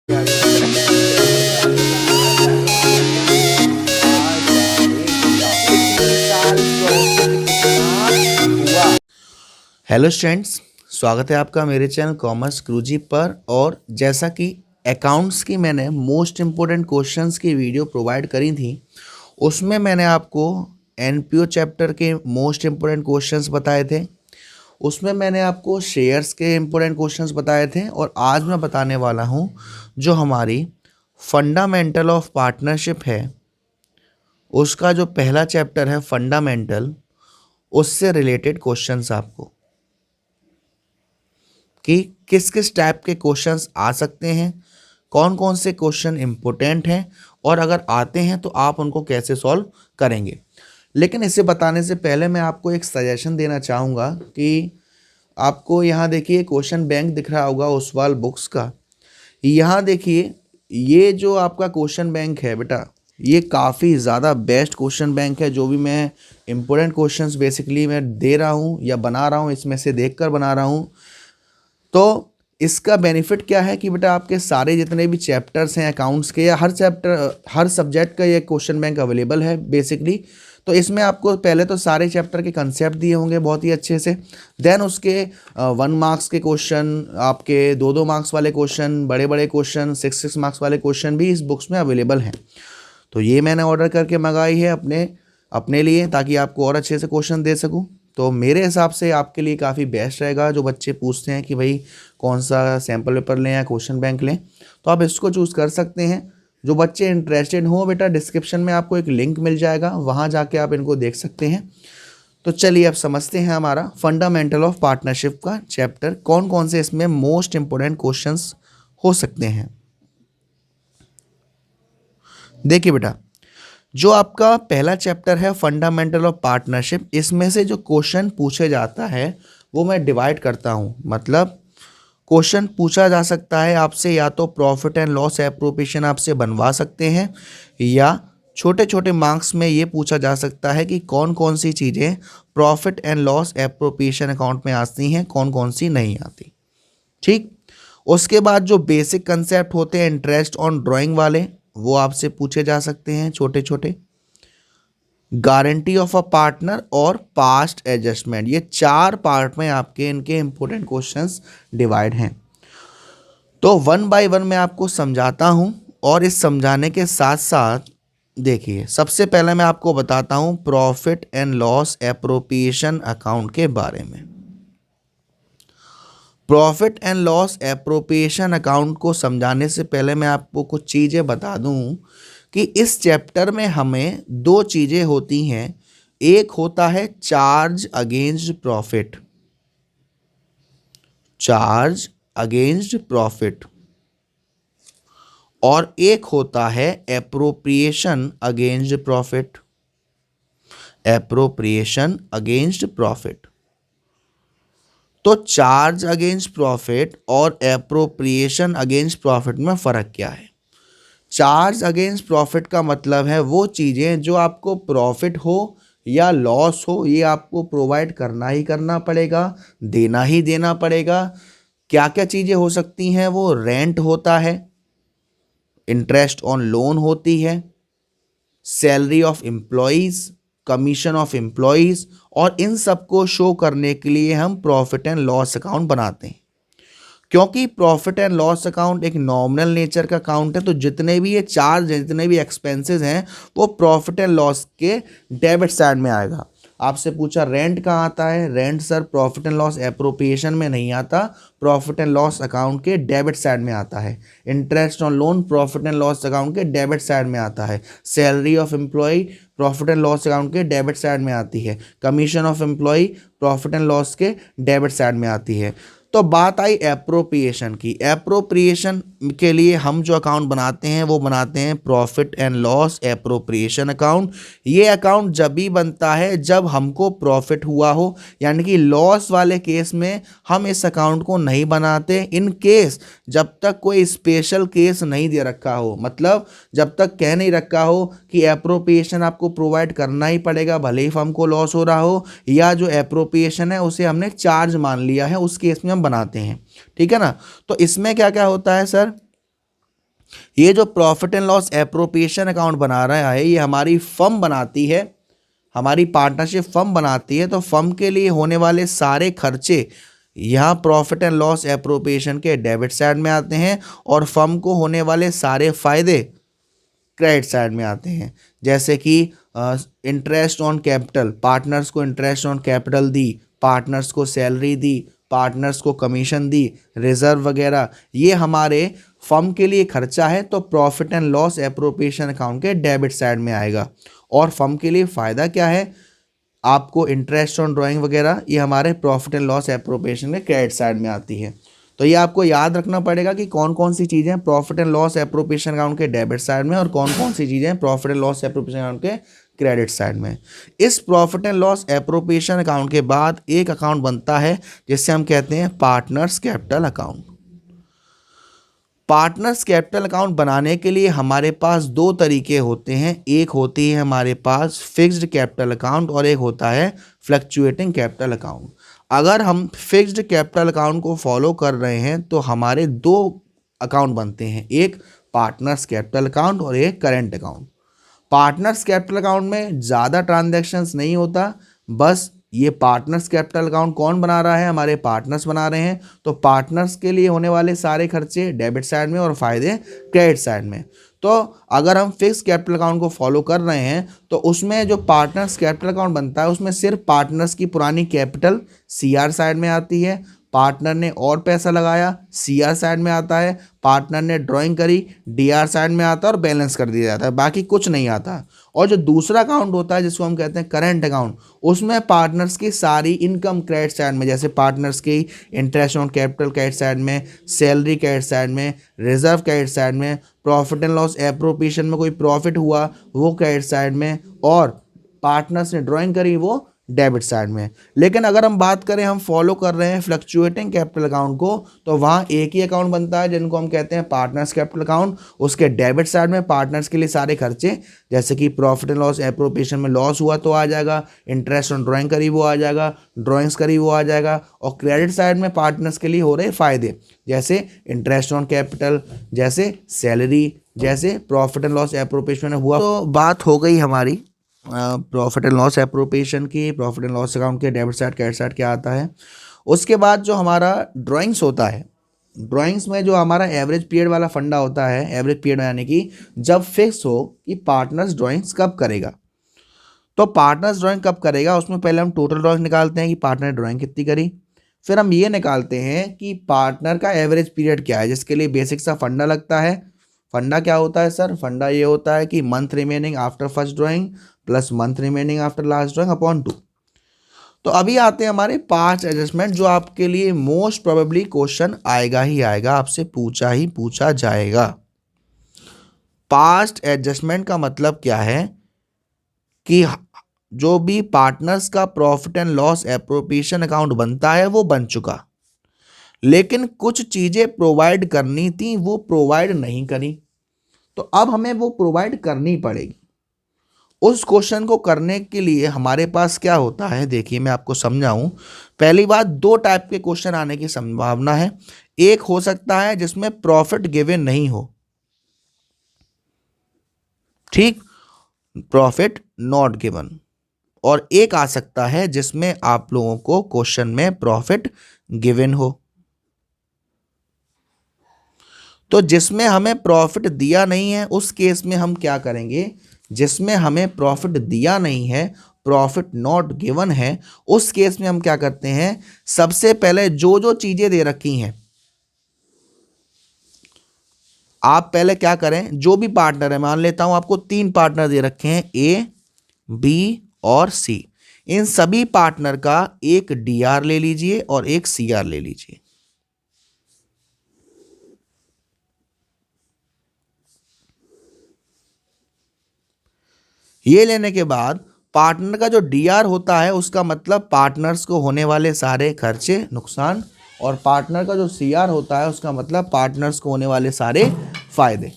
Hello students, स्वागत है आपका मेरे चैनल कॉमर्स गुरुजी पर। और जैसा कि अकाउंट्स की मैंने मोस्ट इम्पोर्टेंट क्वेश्चंस की वीडियो प्रोवाइड करी थी, उसमें मैंने आपको एनपीओ चैप्टर के मोस्ट इम्पोर्टेंट क्वेश्चंस बताए थे। उसमें मैंने आपको शेयर्स के इम्पोर्टेंट क्वेश्चंस बताए थे। और आज मैं बताने वाला हूँ जो हमारी फंडामेंटल ऑफ पार्टनरशिप है, उसका जो पहला चैप्टर है फंडामेंटल, उससे रिलेटेड क्वेश्चंस आपको कि किस किस टाइप के क्वेश्चंस आ सकते हैं, कौन कौन से क्वेश्चन इम्पोर्टेंट हैं और अगर आते हैं तो आप उनको कैसे सॉल्व करेंगे। लेकिन इसे बताने से पहले मैं आपको एक सजेशन देना चाहूँगा कि आपको यहाँ देखिए क्वेश्चन बैंक दिख रहा होगा ओसवाल बुक्स का। यहाँ देखिए ये जो आपका क्वेश्चन बैंक है बेटा, ये काफ़ी ज़्यादा बेस्ट क्वेश्चन बैंक है। जो भी मैं इम्पोर्टेंट क्वेश्चंस बेसिकली मैं दे रहा हूँ या बना रहा हूँ, इसमें से देखकर बना रहा हूँ। तो इसका बेनिफिट क्या है कि बेटा आपके सारे जितने भी चैप्टर्स हैं अकाउंट्स के, या हर सब्जेक्ट का ये क्वेश्चन बैंक अवेलेबल है बेसिकली। तो इसमें आपको पहले तो सारे चैप्टर के कंसेप्ट दिए होंगे बहुत ही अच्छे से, देन उसके 1 मार्क्स के क्वेश्चन, आपके 2-2 मार्क्स वाले क्वेश्चन, बड़े बड़े क्वेश्चन 6-6 मार्क्स वाले क्वेश्चन भी इस बुक्स में अवेलेबल हैं। तो ये मैंने ऑर्डर करके मंगाई है अपने लिए, ताकि आपको और अच्छे से क्वेश्चन दे सकूँ। तो मेरे हिसाब से आपके लिए काफ़ी बेस्ट रहेगा। जो बच्चे पूछते हैं कि भाई कौन सा सैम्पल पेपर लें या क्वेश्चन बैंक लें, तो आप इसको चूज़ कर सकते हैं। जो बच्चे इंटरेस्टेड हो बेटा, डिस्क्रिप्शन में आपको एक लिंक मिल जाएगा, वहाँ जाके आप इनको देख सकते हैं। तो चलिए अब समझते हैं हमारा फंडामेंटल ऑफ पार्टनरशिप का चैप्टर, कौन कौन से इसमें मोस्ट इंपॉर्टेंट क्वेश्चंस हो सकते हैं। देखिए बेटा, जो आपका पहला चैप्टर है फंडामेंटल ऑफ पार्टनरशिप, इसमें से जो क्वेश्चन पूछे जाता है वो मैं डिवाइड करता हूँ। मतलब क्वेश्चन पूछा जा सकता है आपसे, या तो प्रॉफिट एंड लॉस एप्रोप्रिएशन आपसे बनवा सकते हैं, या छोटे छोटे मार्क्स में ये पूछा जा सकता है कि कौन कौन सी चीज़ें profit and loss appropriation account में आती हैं, कौन कौन सी नहीं आती। ठीक, उसके बाद जो बेसिक कंसेप्ट होते हैं इंटरेस्ट ऑन ड्राइंग वाले, वो आपसे पूछे जा सकते हैं छोटे छोटे। गारंटी ऑफ अ पार्टनर और पास्ट एडजस्टमेंट, ये 4 पार्ट में आपके इनके इंपॉर्टेंट क्वेश्चंस डिवाइड हैं। तो 1 बाय 1 मैं आपको समझाता हूं, और इस समझाने के साथ साथ देखिए सबसे पहले मैं आपको बताता हूं profit and loss appropriation account के बारे में। Profit and loss appropriation account को समझाने से पहले मैं आपको कुछ चीज़ें बता दूं कि इस चैप्टर में हमें 2 चीज़ें होती हैं। एक होता है charge against profit, charge against profit, और एक होता है appropriation against profit, appropriation against profit. तो चार्ज अगेंस्ट प्रॉफिट और एप्रोप्रिएशन अगेंस्ट प्रॉफिट में फ़र्क क्या है। चार्ज अगेंस्ट प्रॉफिट का मतलब है वो चीज़ें जो आपको प्रॉफिट हो या लॉस हो, ये आपको प्रोवाइड करना ही करना पड़ेगा, देना ही देना पड़ेगा। क्या क्या चीज़ें हो सकती हैं वो, रेंट होता है, इंटरेस्ट ऑन लोन होती है, salary of employees, commission of employees, और इन सब को शो करने के लिए हम प्रॉफिट एंड लॉस अकाउंट बनाते हैं। क्योंकि प्रॉफिट एंड लॉस अकाउंट एक नॉमिनल नेचर का अकाउंट है, तो जितने भी ये चार्ज हैं, जितने भी एक्सपेंसेस हैं, वो प्रॉफिट एंड लॉस के डेबिट साइड में आएगा। आपसे पूछा रेंट कहाँ आता है, rent sir profit and loss appropriation में नहीं आता, प्रॉफिट एंड लॉस अकाउंट के डेबिट साइड में आता है। Interest on loan profit and loss account के डेबिट साइड में आता है। Salary of employ profit and loss account के डेबिट साइड में आती है। Commission of employ profit and loss के डेबिट साइड में आती है। तो बात आई एप्रोप्रिएशन की। एप्रोप्रिएशन के लिए हम जो अकाउंट बनाते हैं वो बनाते हैं profit and loss appropriation account. ये अकाउंट जब भी बनता है जब हमको प्रॉफिट हुआ हो, यानी कि लॉस वाले केस में हम इस अकाउंट को नहीं बनाते। इन केस जब तक कोई स्पेशल केस नहीं दे रखा हो, मतलब जब तक कह नहीं रखा हो कि एप्रोप्रिएशन आपको प्रोवाइड करना ही पड़ेगा भले ही फर्म को लॉस हो रहा हो, या जो एप्रोप्रिएशन है उसे हमने चार्ज मान लिया है, उस केस में हम बनाते हैं। ठीक है ना। तो इसमें क्या क्या होता है सर, ये जो profit and loss appropriation account बना रहा है, ये हमारी फर्म बनाती है, हमारी पार्टनरशिप फर्म बनाती है। तो फर्म के लिए होने वाले सारे खर्चे यहाँ प्रॉफिट एंड लॉस एप्रोप्रिएशन के डेबिट साइड में आते हैं, और फर्म को होने वाले सारे फायदे क्रेडिट साइड में आते हैं। जैसे कि इंटरेस्ट ऑन कैपिटल, पार्टनर्स को interest on capital the, partners को सैलरी दी, पार्टनर्स को कमीशन दी, रिजर्व वगैरह, ये हमारे फर्म के लिए खर्चा है, तो profit and loss appropriation account के डेबिट साइड में आएगा। और फर्म के लिए फ़ायदा क्या है, आपको इंटरेस्ट ऑन ड्राइंग वगैरह, ये हमारे प्रॉफिट एंड लॉस एप्रोप्रिएशन के क्रेडिट साइड में आती है। तो ये आपको याद रखना पड़ेगा कि कौन कौन सी चीज़ें profit and loss appropriation account के डेबिट साइड में और कौन कौन सी चीज़ें profit and loss appropriation account के क्रेडिट साइड में। इस profit and loss appropriation account के बाद एक अकाउंट बनता है जिससे हम कहते हैं partners capital account. Partners capital account बनाने के लिए हमारे पास दो तरीके होते हैं। एक होती है हमारे पास फिक्स्ड कैपिटल अकाउंट और एक होता है फ्लक्चुएटिंग कैपिटल अकाउंट। अगर हम फिक्स्ड कैपिटल अकाउंट को फॉलो कर रहे हैं तो हमारे दो अकाउंट बनते हैं, एक पार्टनर्स कैपिटल अकाउंट और एक current account. Partners capital account में ज़्यादा ट्रांजैक्शंस नहीं होता, बस ये पार्टनर्स कैपिटल अकाउंट कौन बना रहा है, हमारे पार्टनर्स बना रहे हैं, तो पार्टनर्स के लिए होने वाले सारे खर्चे डेबिट साइड में और फायदे क्रेडिट साइड में। तो अगर हम फिक्स कैपिटल अकाउंट को फॉलो कर रहे हैं तो उसमें जो पार्टनर्स कैपिटल अकाउंट बनता है उसमें सिर्फ पार्टनर्स की पुरानी कैपिटल सीआर साइड में आती है, पार्टनर ने और पैसा लगाया सीआर साइड में आता है, पार्टनर ने ड्राइंग करी डीआर साइड में आता है और बैलेंस कर दिया जाता है, बाकी कुछ नहीं आता। और जो दूसरा अकाउंट होता है जिसको हम कहते हैं करेंट अकाउंट, उसमें पार्टनर्स की सारी इनकम क्रेडिट साइड में, जैसे पार्टनर्स की interest on capital credit side में, सैलरी क्रेडिट साइड में, रिजर्व क्रेडिट साइड में, प्रॉफिट एंड लॉस एप्रोप्रिएशन में कोई प्रॉफिट हुआ वो क्रेडिट साइड में, और पार्टनर्स ने ड्राइंग करी वो डेबिट साइड में। लेकिन अगर हम बात करें, हम फॉलो कर रहे हैं फ्लक्चुएटिंग कैपिटल अकाउंट को, तो वहाँ एक ही अकाउंट बनता है जिनको हम कहते हैं पार्टनर्स कैपिटल अकाउंट। उसके डेबिट साइड में पार्टनर्स के लिए सारे खर्चे, जैसे कि प्रॉफिट एंड लॉस एप्रोप्रिएशन में लॉस हुआ तो आ जाएगा, इंटरेस्ट ऑन ड्राइंग करी वो आ जाएगा, ड्राइंग्स करी वो आ जाएगा, और क्रेडिट साइड में पार्टनर्स के लिए हो रहे फायदे, जैसे इंटरेस्ट ऑन कैपिटल, जैसे सैलरी, जैसे प्रॉफिट एंड लॉस एप्रोप्रिएशन में हुआ। तो बात हो गई हमारी प्रॉफिट एंड लॉस एप्रोप्रिएशन की, प्रॉफिट एंड लॉस अकाउंट के डेबिट साइड क्रेडिट साइड क्या आता है। उसके बाद जो हमारा ड्राइंग्स होता है, ड्राइंग्स में जो हमारा एवरेज पीरियड वाला फंडा होता है, एवरेज पीरियड यानी कि जब फिक्स हो कि पार्टनर्स ड्राइंग्स कब करेगा, तो पार्टनर्स ड्राइंग कब करेगा उसमें पहले हम टोटल ड्राइंग निकालते हैं कि पार्टनर ने ड्राइंग कितनी करी, फिर हम ये निकालते हैं कि पार्टनर का एवरेज पीरियड क्या है, जिसके लिए बेसिक सा फंडा लगता है। फंडा क्या होता है सर, फंडा ये होता है कि month remaining after first drawing plus month remaining after last drawing upon 2। तो अभी आते हैं हमारे पास्ट एडजस्टमेंट, जो आपके लिए मोस्ट प्रोबेबली क्वेश्चन आएगा ही आएगा, आपसे पूछा ही पूछा जाएगा। पास्ट एडजस्टमेंट का मतलब क्या है कि जो भी पार्टनर्स का profit and loss appropriation account बनता है वो बन चुका, लेकिन कुछ चीज़ें प्रोवाइड करनी थी वो प्रोवाइड नहीं करी, तो अब हमें वो प्रोवाइड करनी पड़ेगी। उस क्वेश्चन को करने के लिए हमारे पास क्या होता है, देखिए मैं आपको समझाऊं। पहली बात, दो टाइप के क्वेश्चन आने की संभावना है। एक हो सकता है जिसमें प्रॉफिट गिवन नहीं हो, ठीक, प्रॉफिट नॉट गिवन, और एक आ सकता है जिसमें आप लोगों को क्वेश्चन में प्रॉफिट गिवन हो। तो जिसमें हमें प्रॉफिट दिया नहीं है उस केस में हम क्या करेंगे, जिसमें हमें प्रॉफिट दिया नहीं है, प्रॉफिट नॉट गिवन है, उस केस में हम क्या करते हैं, सबसे पहले जो जो चीजें दे रखी हैं, आप पहले क्या करें, जो भी पार्टनर है, मान लेता हूं आपको 3 पार्टनर दे रखे हैं ए, बी और सी, इन सभी पार्टनर का एक डीआर ले लीजिए और एक सीआर ले लीजिए। ये लेने के बाद पार्टनर का जो डीआर होता है उसका मतलब पार्टनर्स को होने वाले सारे खर्चे नुकसान, और पार्टनर का जो सीआर होता है उसका मतलब पार्टनर्स को होने वाले सारे फायदे,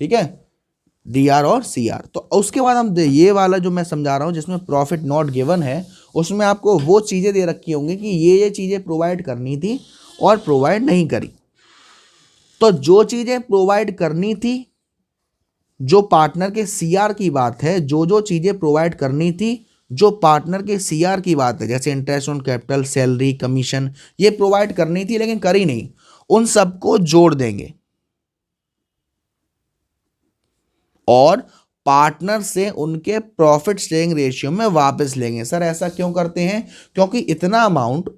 ठीक है, डीआर और सीआर। तो उसके बाद हम ये वाला जो मैं समझा रहा हूँ जिसमें प्रॉफिट नॉट गिवन है, उसमें आपको वो चीज़ें दे रखी होंगी कि ये चीज़ें प्रोवाइड करनी थी और प्रोवाइड नहीं करी। तो जो चीजें प्रोवाइड करनी थी, जो पार्टनर के सीआर की बात है, जो चीजें प्रोवाइड करनी थी, जो पार्टनर के सीआर की बात है, जैसे interest on capital, salary, commission, ये प्रोवाइड करनी थी लेकिन करी नहीं, उन सबको जोड़ देंगे और पार्टनर से उनके प्रॉफिट शेयरिंग रेशियो में वापस लेंगे। सर ऐसा क्यों करते हैं? क्योंकि इतना अमाउंट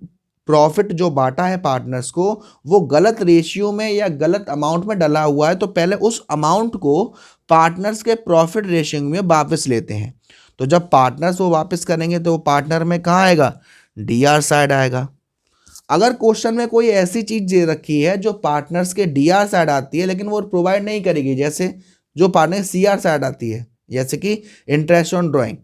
प्रॉफिट जो बांटा है पार्टनर्स को, वो गलत रेशियो में या गलत अमाउंट में डला हुआ है, तो पहले उस अमाउंट को पार्टनर्स के प्रॉफिट रेशियो में वापस लेते हैं। तो जब पार्टनर्स वो वापस करेंगे तो वो पार्टनर में कहाँ आएगा? डीआर साइड आएगा। अगर क्वेश्चन में कोई ऐसी चीज दे रखी है जो पार्टनर्स के डीआर साइड आती है लेकिन वो प्रोवाइड नहीं करेगी, जैसे जो पार्टनर सीआर साइड आती है, जैसे कि interest on drawing,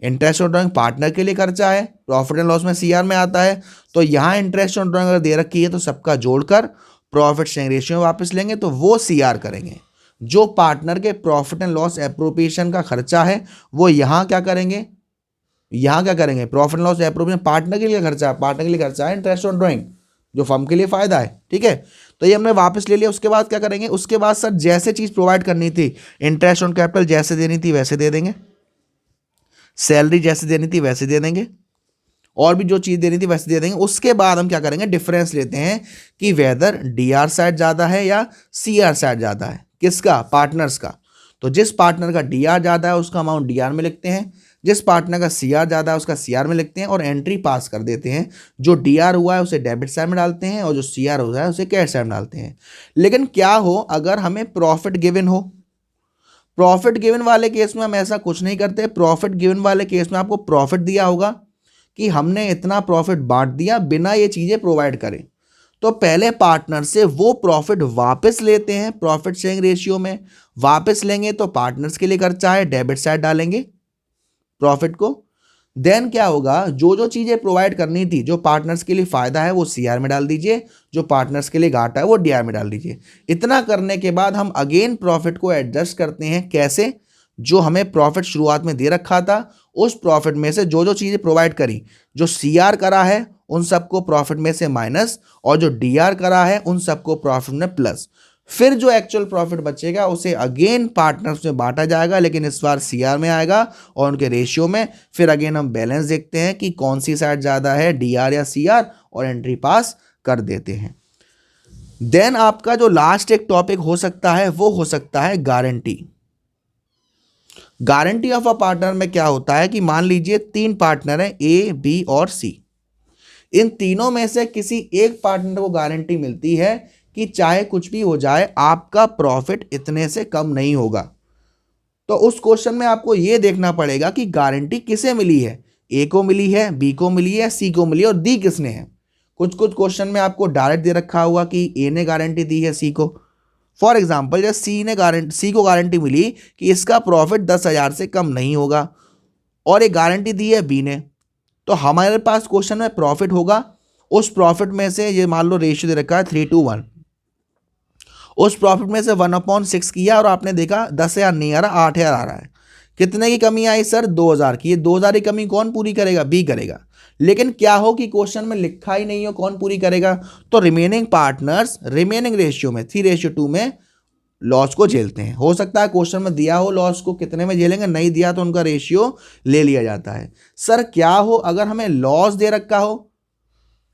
interest on drawing partner के लिए खर्चा है, प्रॉफिट एंड लॉस में सीआर में आता है, तो यहाँ इंटरेस्ट ऑन ड्राइंग अगर दे रखी है तो सबका जोड़कर प्रॉफिट शेयरिंग रेशियो में वापस लेंगे, तो वो सीआर करेंगे। जो पार्टनर के प्रॉफिट एंड लॉस एप्रोप्रिएशन का खर्चा है वो यहाँ क्या करेंगे? यहाँ क्या करेंगे? Profit and loss appropriation partner के लिए खर्चा है, पार्टनर के लिए खर्चा है इंटरेस्ट ऑन ड्राइंग, जो फर्म के लिए फायदा है। ठीक है, तो ये हमने वापस ले लिया। उसके बाद क्या करेंगे? उसके बाद सर जैसे चीज प्रोवाइड करनी थी, इंटरेस्ट ऑन कैपिटल जैसे देनी थी वैसे दे देंगे, सैलरी जैसे देनी थी वैसे दे देंगे, और भी जो चीज देनी थी वैसे दे देंगे। उसके बाद हम क्या करेंगे? डिफरेंस लेते हैं कि वेदर डीआर साइड ज्यादा है या सीआर साइड ज्यादा है। किसका? पार्टनर्स का। तो जिस पार्टनर का डीआर ज्यादा है उसका अमाउंट डीआर में लिखते हैं, जिस पार्टनर का सीआर ज्यादा है उसका सीआर में लिखते हैं और एंट्री पास कर देते हैं। जो डीआर हुआ है उसे डेबिट साइड में डालते हैं और जो सीआर हुआ है उसे क्रेडिट साइड में डालते हैं। लेकिन क्या हो अगर हमें प्रॉफिट गिवन हो? प्रॉफिट गिवन वाले केस में हम ऐसा कुछ नहीं करते। प्रॉफिट गिवन वाले केस में आपको प्रॉफिट दिया होगा कि हमने इतना प्रॉफिट बांट दिया बिना ये चीजें प्रोवाइड करें, तो पहले पार्टनर से वो प्रॉफिट वापस लेते हैं, प्रॉफिट शेयरिंग रेशियो में वापस लेंगे तो पार्टनर्स के लिए खर्चा है, डेबिट साइड डालेंगे प्रॉफिट को। देन क्या होगा? जो चीजें प्रोवाइड करनी थी, जो पार्टनर्स के लिए फायदा है वो सीआर में डाल दीजिए, जो पार्टनर्स के लिए घाटा है वो डीआर में डाल दीजिए। इतना करने के बाद हम अगेन प्रॉफिट को एडजस्ट करते हैं। कैसे? जो हमें प्रॉफिट शुरुआत में दे रखा था उस प्रॉफिट में से जो चीजें प्रोवाइड करी, जो सीआर करा है उन सबको प्रॉफिट में से माइनस, और जो डीआर करा है उन सबको प्रॉफिट में प्लस। फिर जो एक्चुअल प्रॉफिट बचेगा उसे अगेन पार्टनर्स में बांटा जाएगा, लेकिन इस बार सीआर में आएगा और उनके रेशियो में। फिर अगेन हम बैलेंस देखते हैं कि कौन सी साइड ज्यादा है, डीआर या सीआर, और एंट्री पास कर देते हैं। देन आपका जो लास्ट एक टॉपिक हो सकता है वो हो सकता है guarantee. Guarantee of a partner में क्या होता है कि मान लीजिए 3 पार्टनर हैं, ए, बी और सी। इन तीनों में से किसी एक पार्टनर को गारंटी मिलती है कि चाहे कुछ भी हो जाए आपका प्रॉफिट इतने से कम नहीं होगा। तो उस क्वेश्चन में आपको यह देखना पड़ेगा कि गारंटी किसे मिली है, ए को मिली है, बी को मिली है, सी को मिली है, और दी किसने है। कुछ क्वेश्चन में आपको डायरेक्ट दे रखा होगा कि ए ने गारंटी दी है सी को। फॉर एग्जाम्पल जब सी को गारंटी मिली कि इसका प्रॉफिट 10,000 से कम नहीं होगा, और ये गारंटी दी है बी ने, तो हमारे पास क्वेश्चन में प्रॉफिट होगा। उस प्रॉफिट में से ये मान लो रेशियो दे रखा है 3:1, उस प्रॉफिट में से 1/6 किया और आपने देखा 10,000 नहीं आ रहा, 8,000 आ रहा है। कितने की कमी आई सर? 2,000 की। ये 2,000 की कमी कौन पूरी करेगा? बी करेगा। लेकिन क्या हो कि क्वेश्चन में लिखा ही नहीं हो कौन पूरी करेगा, तो रिमेनिंग पार्टनर्स रिमेनिंग रेशियो में 3:2 में लॉस को झेलते हैं। हो सकता है क्वेश्चन में दिया हो लॉस को कितने में झेलेंगे, नहीं दिया तो उनका रेशियो ले लिया जाता है। सर क्या हो अगर हमें लॉस दे रखा हो,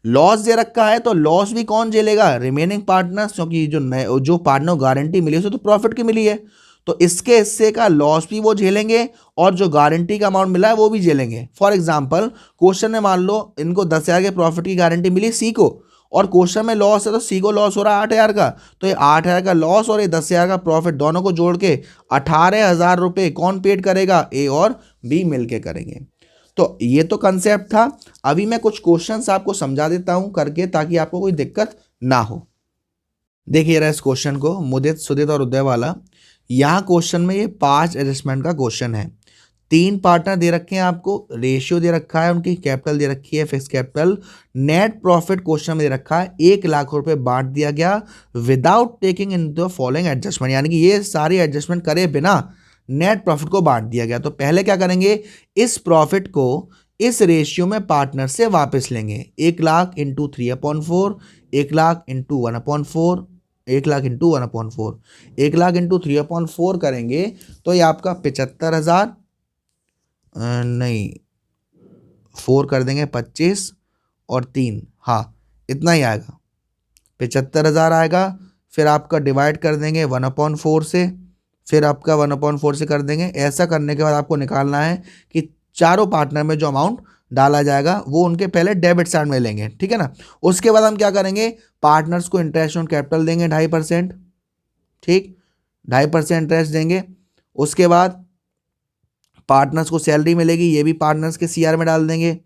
लॉस दे रखा है तो लॉस भी कौन झेलेगा? रिमेनिंग पार्टनर्स, क्योंकि जो पार्टनर गारंटी मिली उसे तो प्रॉफिट की मिली है, तो इसके हिस्से का लॉस भी वो झेलेंगे और जो गारंटी का अमाउंट मिला है वो भी झेलेंगे। फॉर एग्जांपल क्वेश्चन में मान लो इनको 10,000 के प्रॉफिट की गारंटी मिली सी को, और क्वेश्चन में लॉस है तो सी को लॉस हो रहा है 8,000 का, तो ये 8,000 का लॉस और ये 10,000 का प्रॉफिट दोनों को जोड़ के 18,000 रुपये कौन पेड करेगा? ए और बी मिलके करेंगे। तो ये तो कंसेप्ट था। अभी मैं कुछ क्वेश्चंस आपको समझा देता हूं करके, ताकि आपको कोई दिक्कत ना हो। देखिए रहा इस क्वेश्चन को, मुदित, सुदित और उदय वाला। यहाँ क्वेश्चन में ये 5 एडजस्टमेंट का क्वेश्चन है। 3 पार्टनर दे रखे हैं आपको, रेशियो दे रखा है, उनकी कैपिटल दे रखी है fix capital, net profit question में दे रखा है 1 लाख रुपए बांट दिया गया without taking in the following adjustment, यानी कि ये सारी एडजस्टमेंट करे बिना नेट प्रॉफिट को बांट दिया गया। तो पहले क्या करेंगे? इस प्रॉफिट को इस रेशियो में पार्टनर से वापस लेंगे। 1 lakh into 3/4, 1 lakh into 1/4 1,00,000 into 1/4, 1,00,000 into 3/4 करेंगे तो ये आपका 75,000 नहीं 4 कर देंगे 25 और 3, हाँ इतना ही आएगा, 75,000 आएगा। फिर आपका डिवाइड कर देंगे 1/4 से, फिर आपका 1/4 से कर देंगे। ऐसा करने के बाद आपको निकालना है कि चारों पार्टनर में जो अमाउंट डाला जाएगा वो उनके पहले डेबिट साइड में लेंगे, ठीक है ना। उसके बाद हम क्या करेंगे, पार्टनर्स को इंटरेस्ट ऑन कैपिटल देंगे 2.5%, ठीक, 2.5% इंटरेस्ट देंगे। उसके बाद पार्टनर्स को सैलरी मिलेगी, ये भी पार्टनर्स के सीआर में डाल देंगे।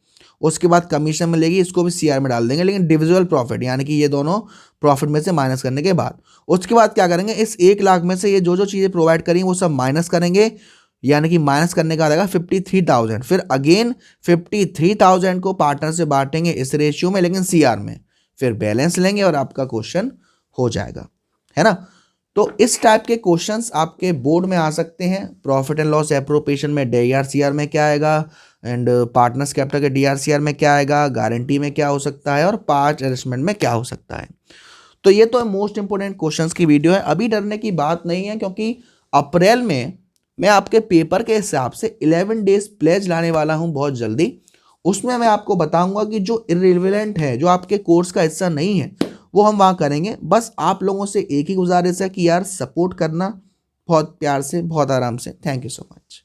उसके बाद कमीशन मिलेगी, इसको भी सीआर में डाल देंगे, लेकिन डिविजिबल प्रॉफिट यानी कि ये दोनों प्रॉफिट में से माइनस करने के बाद। उसके बाद क्या करेंगे, इस 1,00,000 में से ये जो जो चीज़ें प्रोवाइड करेंगे वो सब माइनस करेंगे, यानी कि माइनस करने का आएगा 53,000। फिर अगेन 53,000 को पार्टनर से बांटेंगे इस रेशियो में, लेकिन सीआर में। फिर बैलेंस लेंगे और आपका क्वेश्चन हो जाएगा, है ना। तो इस टाइप के क्वेश्चंस आपके बोर्ड में आ सकते हैं। प्रॉफिट एंड लॉस एप्रोप्रिएशन में DRCR में क्या आएगा, एंड पार्टनर्स कैपिटल के DRCR में क्या आएगा, गारंटी में क्या हो सकता है, और पार्ट एडजस्टमेंट में क्या हो सकता है। तो ये तो मोस्ट इंपोर्टेंट क्वेश्चंस की वीडियो है। अभी डरने की बात नहीं है, क्योंकि अप्रैल में मैं आपके पेपर के हिसाब से 11 डेज प्लेज लाने वाला हूँ बहुत जल्दी। उसमें मैं आपको बताऊंगा कि जो इर्रिलेवेंट है, जो आपके कोर्स का हिस्सा नहीं है, वो हम वहाँ करेंगे। बस आप लोगों से एक ही गुजारिश है कि यार सपोर्ट करना, बहुत प्यार से, बहुत आराम से। Thank you so much.